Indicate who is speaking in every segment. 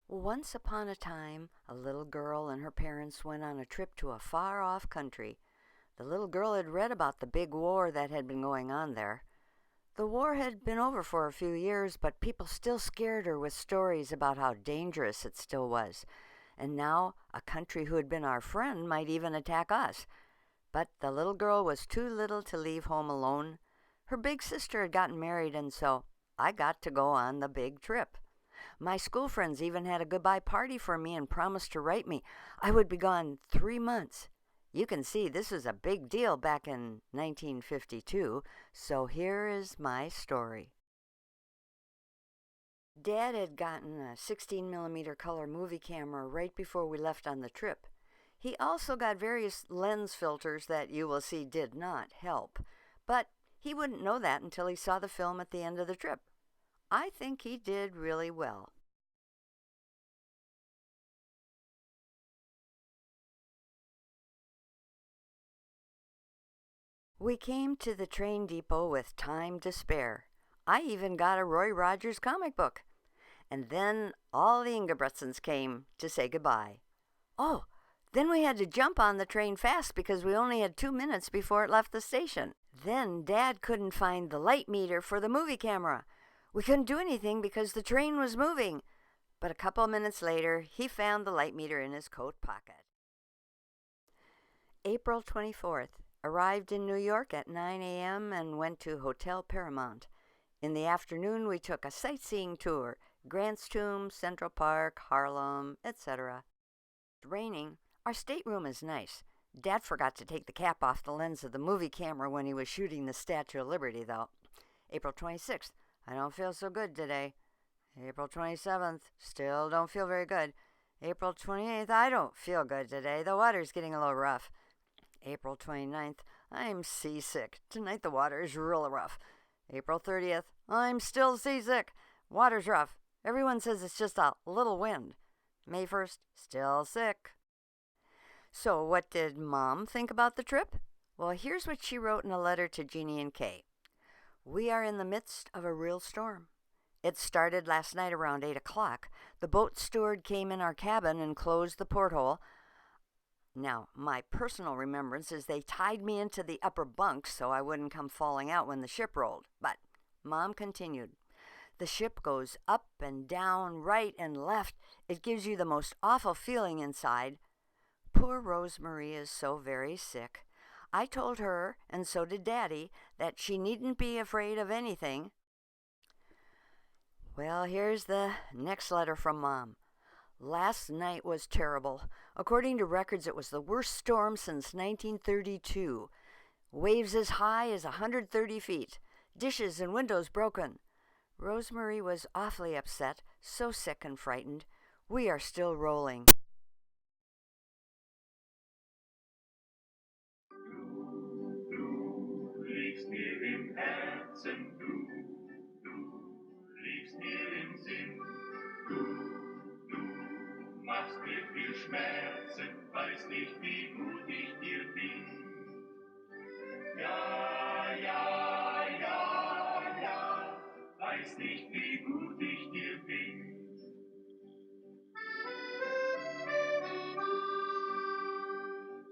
Speaker 1: Once upon a time, a little girl and her parents went on a trip to a far-off country. The little girl had read about the big war that had been going on there. The war had been over for a few years, but people still scared her with stories about how dangerous it still was. And now, a country who had been our friend might even attack us. But the little girl was too little to leave home alone. Her big sister had gotten married, and so I got to go on the big trip. My school friends even had a goodbye party for me and promised to write me. I would be gone 3 months. You can see this was a big deal back in 1952, so here is my story. Dad had gotten a 16mm color movie camera right before we left on the trip. He also got various lens filters that you will see did not help, but he wouldn't know that until he saw the film at the end of the trip. I think he did really well. We came to the train depot with time to spare. I even got a Roy Rogers comic book. And then all the Ingebrigtsens came to say goodbye. Oh, then we had to jump on the train fast because we only had 2 minutes before it left the station. Then Dad couldn't find the light meter for the movie camera. We couldn't do anything because the train was moving. But a couple of minutes later, he found the light meter in his coat pocket. April 24th. Arrived in New York at 9 a.m. and went to Hotel Paramount. In the afternoon, we took a sightseeing tour, Grant's Tomb, Central Park, Harlem, etc. It's raining. Our stateroom is nice. Dad forgot to take the cap off the lens of the movie camera when he was shooting the Statue of Liberty, though. April 26th. I don't feel so good today. April 27th. Still don't feel very good. April 28th. I don't feel good today. The water's getting a little rough. April 29th, I'm seasick. Tonight the water is real rough. April 30th, I'm still seasick. Water's rough. Everyone says it's just a little wind. May 1st, still sick. So what did Mom think about the trip? Well, here's what she wrote in a letter to Jeannie and Kay. We are in the midst of a real storm. It started last night around 8 o'clock. The boat steward came in our cabin and closed the porthole. Now, my personal remembrance is they tied me into the upper bunk so I wouldn't come falling out when the ship rolled. But Mom continued, the ship goes up and down, right and left. It gives you the most awful feeling inside. Poor Rosemarie is so very sick. I told her, and so did Daddy, that she needn't be afraid of anything. Well, here's the next letter from Mom. Last night was terrible. According to records, it was the worst storm since 1932. Waves as high as 130 feet. Dishes and windows broken. Rosemarie was awfully upset, so sick and frightened. We are still rolling.
Speaker 2: Du liegst mir im Herzen, du liegst mir im Sinn, du machst mir viel Schmerzen, weiß nicht, wie gut ich dir bin. Ja, ja, ja, ja, weiß nicht, wie gut ich dir bin.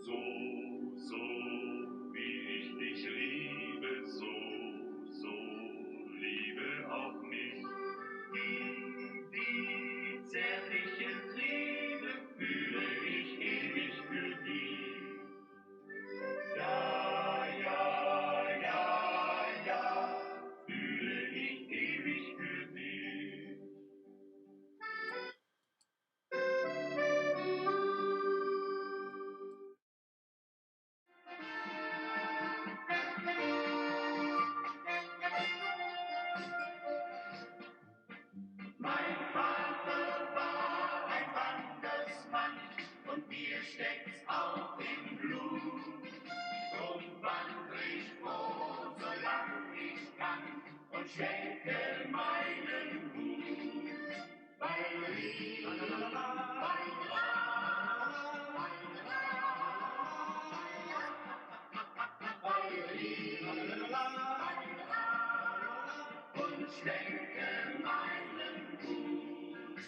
Speaker 2: So, wie ich dich liebe, so, liebe auch mich. Die zärtlichen Triebe fühle ich ewig für dich. Ja, ja, ja, ja, fühle ich ewig für dich. Mein Vater war ein Wandersmann und mir steckt's auch im Blut. Drum wandr ich froh, solang ich kann und schenke meinen Hut. Weil und schenke meinen Hut.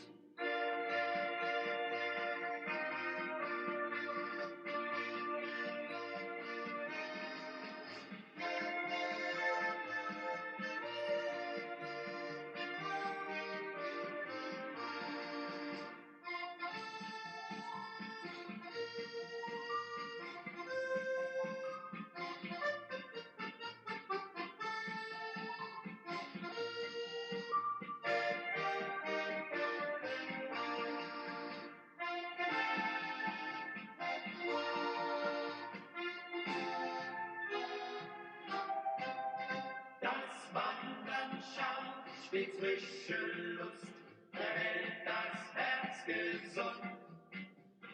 Speaker 2: stets frische Lust, erhält das Herz gesund.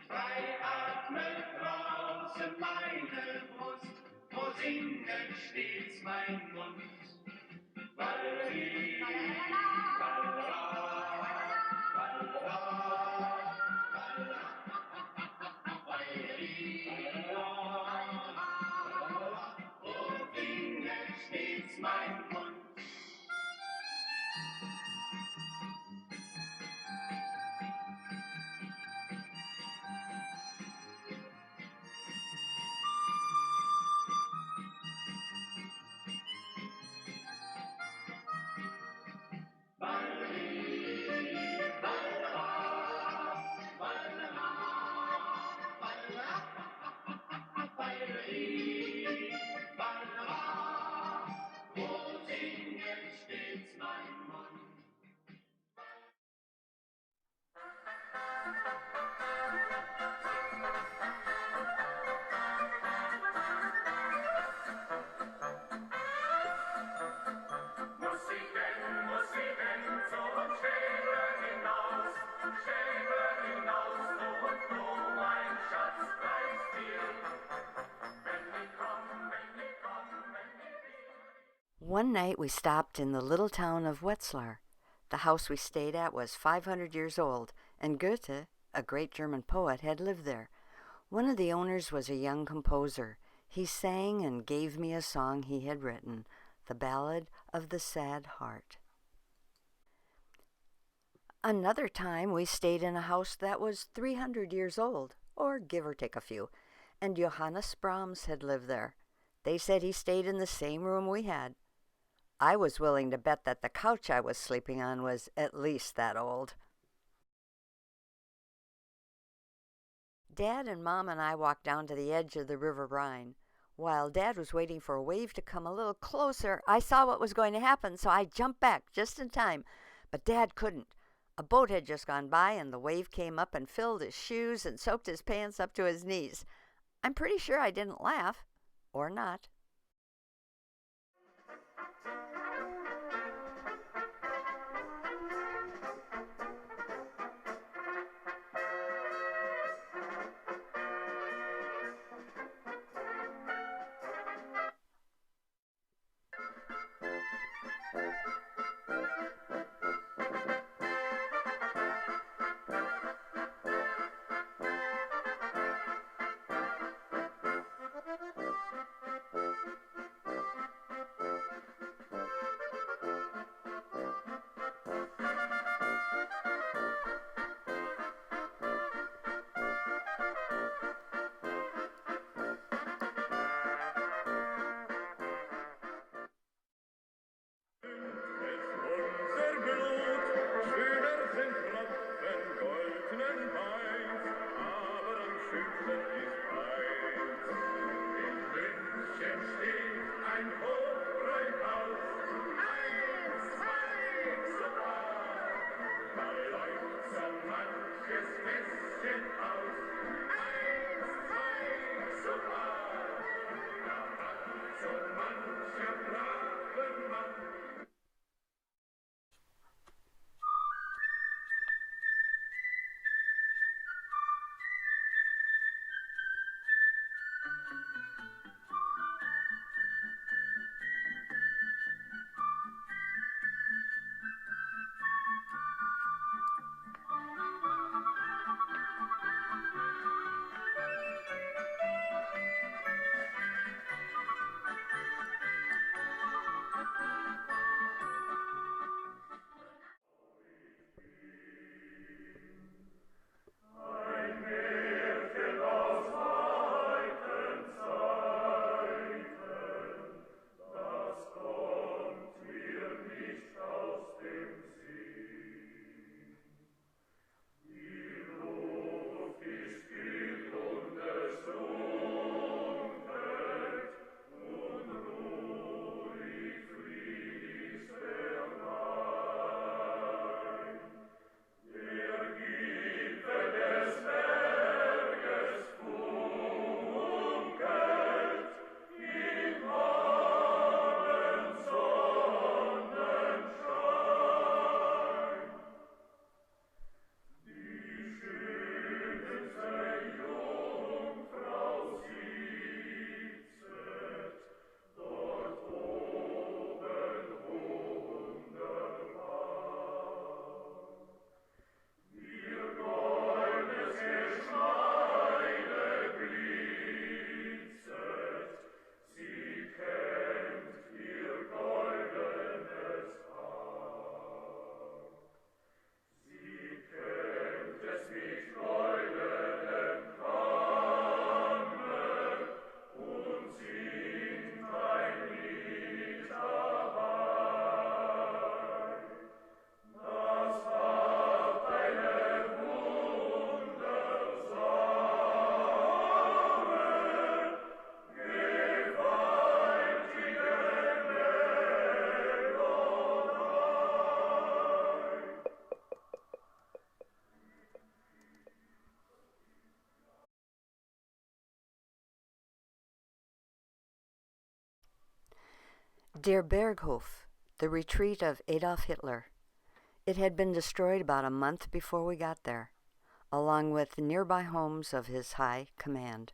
Speaker 2: Frei atme draußen meine Brust, wo singen stets mein Mund. Ballerina, ballerina, ballerina, ballerina, wo singen stets mein Mund.
Speaker 1: One night we stopped in the little town of Wetzlar. The house we stayed at was 500 years old, and Goethe, a great German poet, had lived there. One of the owners was a young composer. He sang and gave me a song he had written, the Ballad of the Sad Heart. Another time we stayed in a house that was 300 years old, or give or take a few, and Johannes Brahms had lived there. They said he stayed in the same room we had. I was willing to bet that the couch I was sleeping on was at least that old. Dad and Mom and I walked down to the edge of the River Rhine. While Dad was waiting for a wave to come a little closer, I saw what was going to happen, so I jumped back just in time. But Dad couldn't. A boat had just gone by, and the wave came up and filled his shoes and soaked his pants up to his knees. I'm pretty sure I didn't laugh. Or not. Der Berghof, the retreat of Adolf Hitler. It had been destroyed about a month before we got there, along with nearby homes of his high command.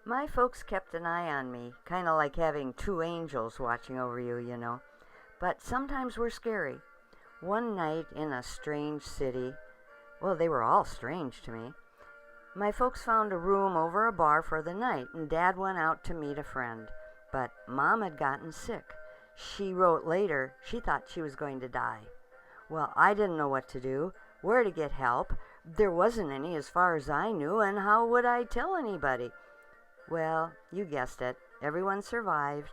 Speaker 1: My folks kept an eye on me, kind of like having two angels watching over you, you know. But sometimes we're scary. One night in a strange city, well, they were all strange to me, my folks found a room over a bar for the night, and Dad went out to meet a friend. But Mom had gotten sick. She wrote later she thought she was going to die. Well, I didn't know what to do, where to get help. There wasn't any as far as I knew, and how would I tell anybody? Well, you guessed it. Everyone survived.